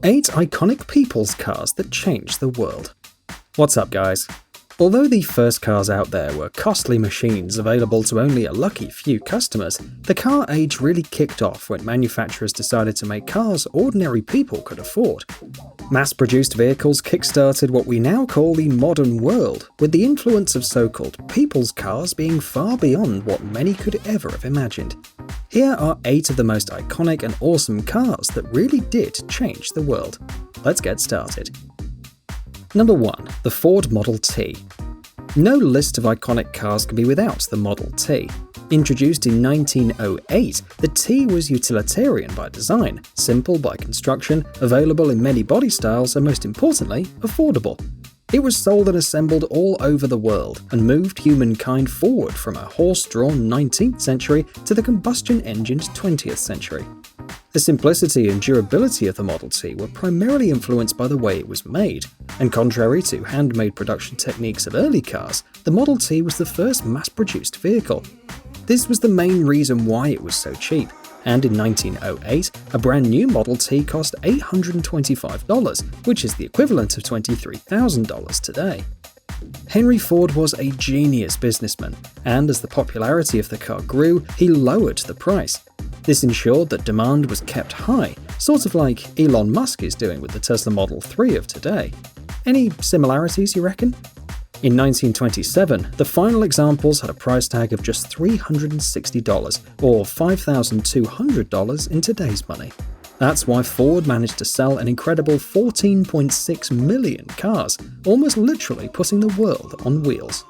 8 iconic people's cars that changed the world. What's up, guys? Although the first cars out there were costly machines available to only a lucky few customers, the car age really kicked off when manufacturers decided to make cars ordinary people could afford. Mass-produced vehicles kickstarted what we now call the modern world, with the influence of so-called people's cars being far beyond what many could ever have imagined. Here are 8 of the most iconic and awesome cars that really did change the world. Let's get started. Number 1. The Ford Model T. No list of iconic cars can be without the Model T. Introduced in 1908, the T was utilitarian by design, simple by construction, available in many body styles, and most importantly, affordable. It was sold and assembled all over the world and moved humankind forward from a horse-drawn 19th century to the combustion-engined 20th century. The simplicity and durability of the Model T were primarily influenced by the way it was made, and contrary to handmade production techniques of early cars, the Model T was the first mass-produced vehicle. This was the main reason why it was so cheap, and in 1908, a brand new Model T cost $825, which is the equivalent of $23,000 today. Henry Ford was a genius businessman, and as the popularity of the car grew, he lowered the price. This ensured that demand was kept high, sort of like Elon Musk is doing with the Tesla Model 3 of today. Any similarities, you reckon? In 1927, the final examples had a price tag of just $360, or $5,200 in today's money. That's why Ford managed to sell an incredible 14.6 million cars, almost literally putting the world on wheels.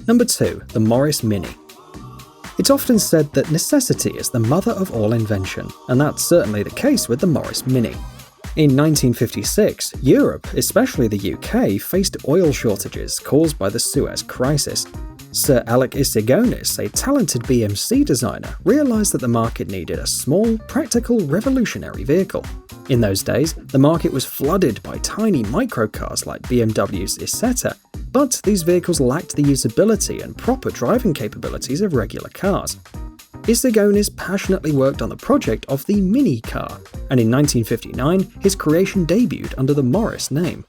Number 2. The Morris Mini. It's often said that necessity is the mother of all invention, and that's certainly the case with the Morris Mini. In 1956, Europe, especially the UK, faced oil shortages caused by the Suez Crisis. Sir Alec Isigonis, a talented BMC designer, realized that the market needed a small, practical, revolutionary vehicle. In those days, the market was flooded by tiny microcars like BMW's Isetta, but these vehicles lacked the usability and proper driving capabilities of regular cars. Isigonis passionately worked on the project of the Mini car, and in 1959, his creation debuted under the Morris name.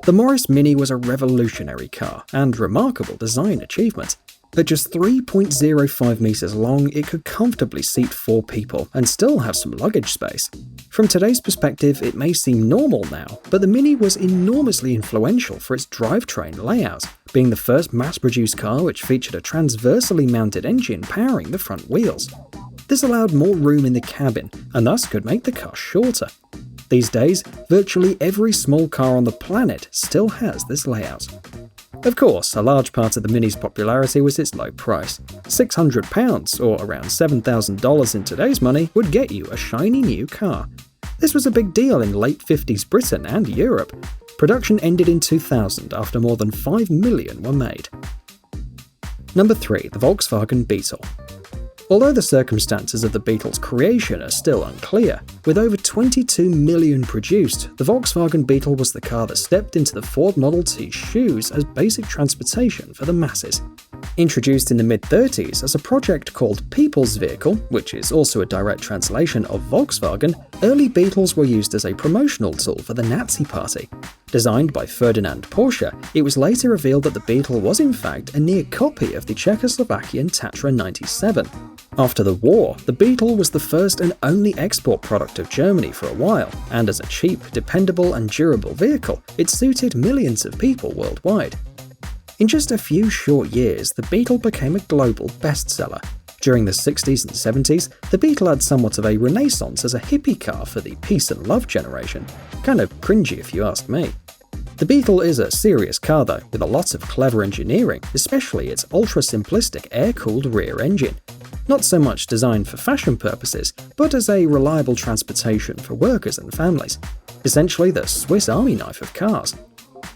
The Morris Mini was a revolutionary car and remarkable design achievement. At just 3.05 meters long, it could comfortably seat 4 people and still have some luggage space. From today's perspective, it may seem normal now, but the Mini was enormously influential for its drivetrain layout, being the first mass-produced car which featured a transversely mounted engine powering the front wheels. This allowed more room in the cabin and thus could make the car shorter. These days, virtually every small car on the planet still has this layout. Of course, a large part of the Mini's popularity was its low price. £600, or around $7,000 in today's money, would get you a shiny new car. This was a big deal in late 50s Britain and Europe. Production ended in 2000 after more than 5 million were made. Number 3. The Volkswagen Beetle. Although the circumstances of the Beetle's creation are still unclear, with over 22 million produced, the Volkswagen Beetle was the car that stepped into the Ford Model T's shoes as basic transportation for the masses. Introduced in the mid-30s as a project called People's Vehicle, which is also a direct translation of Volkswagen, early Beetles were used as a promotional tool for the Nazi Party. Designed by Ferdinand Porsche, it was later revealed that the Beetle was in fact a near copy of the Czechoslovakian Tatra 97. After the war, the Beetle was the first and only export product of Germany for a while, and as a cheap, dependable and durable vehicle, it suited millions of people worldwide. In just a few short years, the Beetle became a global bestseller. During the 60s and 70s, the Beetle had somewhat of a renaissance as a hippie car for the peace and love generation. Kind of cringy if you ask me. The Beetle is a serious car though, with a lot of clever engineering, especially its ultra-simplistic air-cooled rear engine. Not so much designed for fashion purposes, but as a reliable transportation for workers and families. Essentially the Swiss Army knife of cars.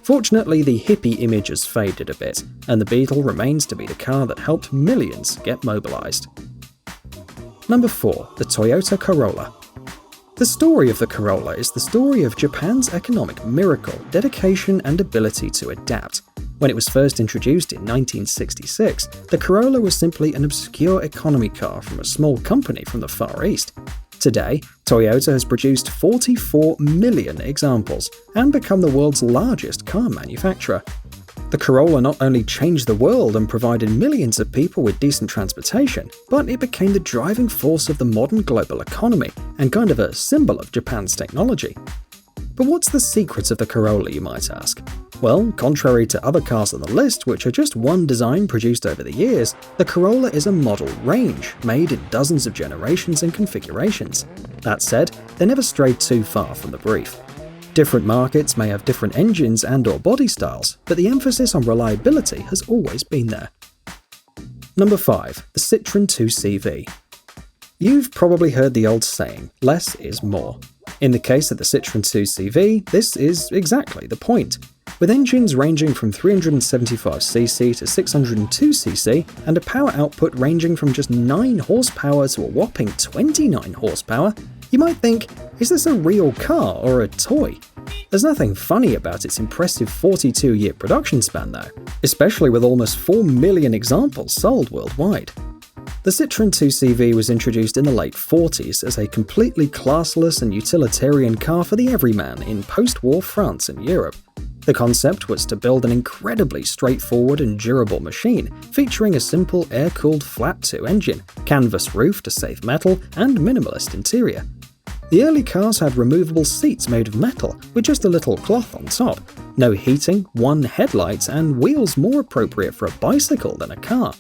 Fortunately, the hippie image has faded a bit, and the Beetle remains to be the car that helped millions get mobilized. Number 4. The Toyota Corolla. The story of the Corolla is the story of Japan's economic miracle, dedication and ability to adapt. When it was first introduced in 1966, the Corolla was simply an obscure economy car from a small company from the Far East. Today, Toyota has produced 44 million examples and become the world's largest car manufacturer. The Corolla not only changed the world and provided millions of people with decent transportation, but it became the driving force of the modern global economy and kind of a symbol of Japan's technology. But what's the secret of the Corolla, you might ask? Well, contrary to other cars on the list, which are just one design produced over the years, the Corolla is a model range, made in dozens of generations and configurations. That said, they never strayed too far from the brief. Different markets may have different engines and/or body styles, but the emphasis on reliability has always been there. Number 5. The Citroen 2CV. You've probably heard the old saying, less is more. In the case of the Citroen 2CV, this is exactly the point. With engines ranging from 375cc to 602cc and a power output ranging from just 9 horsepower to a whopping 29 horsepower, you might think, is this a real car or a toy? There's nothing funny about its impressive 42-year production span though, especially with almost 4 million examples sold worldwide. The Citroen 2CV was introduced in the late 40s as a completely classless and utilitarian car for the everyman in post-war France and Europe. The concept was to build an incredibly straightforward and durable machine, featuring a simple air-cooled flat-2 engine, canvas roof to save metal, and minimalist interior. The early cars had removable seats made of metal, with just a little cloth on top, no heating, one headlight, and wheels more appropriate for a bicycle than a car.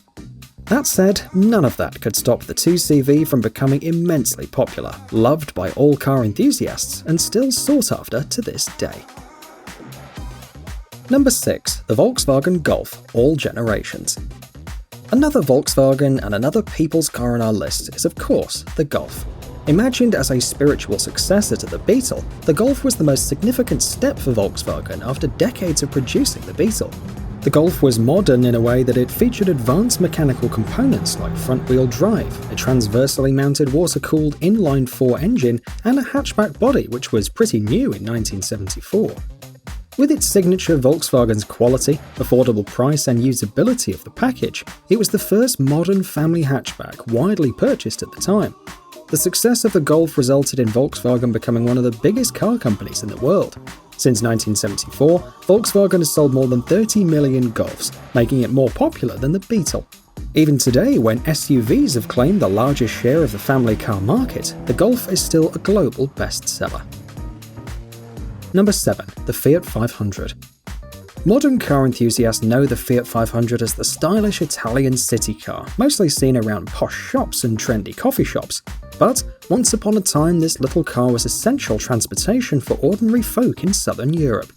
That said, none of that could stop the 2CV from becoming immensely popular, loved by all car enthusiasts, and still sought after to this day. Number 6. The Volkswagen Golf, all generations. Another Volkswagen and another people's car on our list is of course the Golf. Imagined as a spiritual successor to the Beetle, the Golf was the most significant step for Volkswagen after decades of producing the Beetle. The Golf was modern in a way that it featured advanced mechanical components like front-wheel drive, a transversely mounted water-cooled inline-4 engine, and a hatchback body which was pretty new in 1974. With its signature Volkswagen's quality, affordable price, and usability of the package, it was the first modern family hatchback widely purchased at the time. The success of the Golf resulted in Volkswagen becoming one of the biggest car companies in the world. Since 1974, Volkswagen has sold more than 30 million Golfs, making it more popular than the Beetle. Even today, when SUVs have claimed the largest share of the family car market, the Golf is still a global bestseller. Number 7. The Fiat 500. Modern car enthusiasts know the Fiat 500 as the stylish Italian city car, mostly seen around posh shops and trendy coffee shops. But once upon a time, this little car was essential transportation for ordinary folk in southern Europe.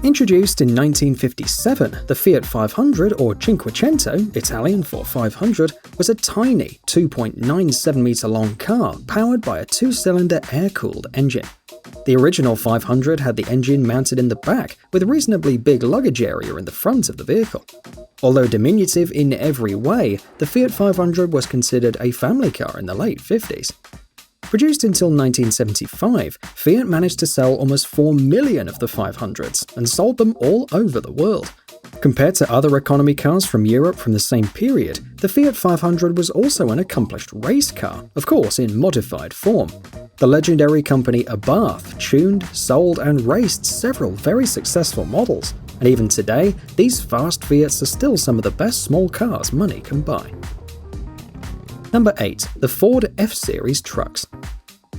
Introduced in 1957, the Fiat 500, or Cinquecento, Italian for 500, was a tiny 2.97-meter long car powered by a 2-cylinder air-cooled engine. The original 500 had the engine mounted in the back, with a reasonably big luggage area in the front of the vehicle. Although diminutive in every way, the Fiat 500 was considered a family car in the late 50s. Produced until 1975, Fiat managed to sell almost 4 million of the 500s and sold them all over the world. Compared to other economy cars from Europe from the same period, the Fiat 500 was also an accomplished race car, of course in modified form. The legendary company Abarth tuned, sold, and raced several very successful models, and even today, these fast Fiats are still some of the best small cars money can buy. Number 8. The Ford F-Series trucks.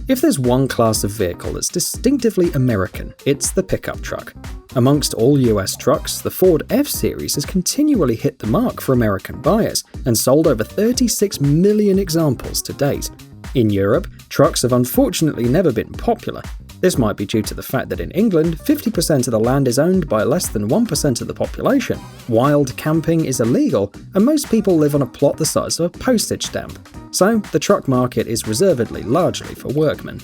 If there's one class of vehicle that's distinctively American, it's the pickup truck. Amongst all US trucks, the Ford F-Series has continually hit the mark for American buyers and sold over 36 million examples to date. In Europe, trucks have unfortunately never been popular. This might be due to the fact that in England, 50% of the land is owned by less than 1% of the population, wild camping is illegal, and most people live on a plot the size of a postage stamp. So, the truck market is reservedly largely for workmen.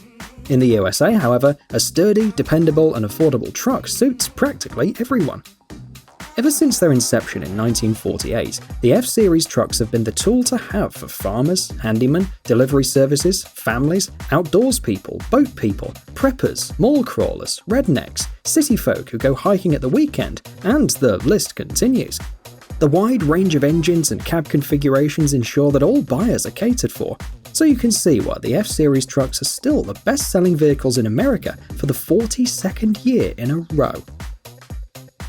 In the USA, however, a sturdy, dependable, and affordable truck suits practically everyone. Ever since their inception in 1948, the F-Series trucks have been the tool to have for farmers, handymen, delivery services, families, outdoors people, boat people, preppers, mall crawlers, rednecks, city folk who go hiking at the weekend, and the list continues. The wide range of engines and cab configurations ensure that all buyers are catered for. So you can see why the F-Series trucks are still the best-selling vehicles in America for the 42nd year in a row.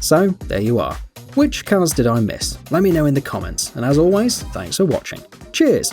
So there you are. Which cars did I miss? Let me know in the comments, and as always, thanks for watching. Cheers!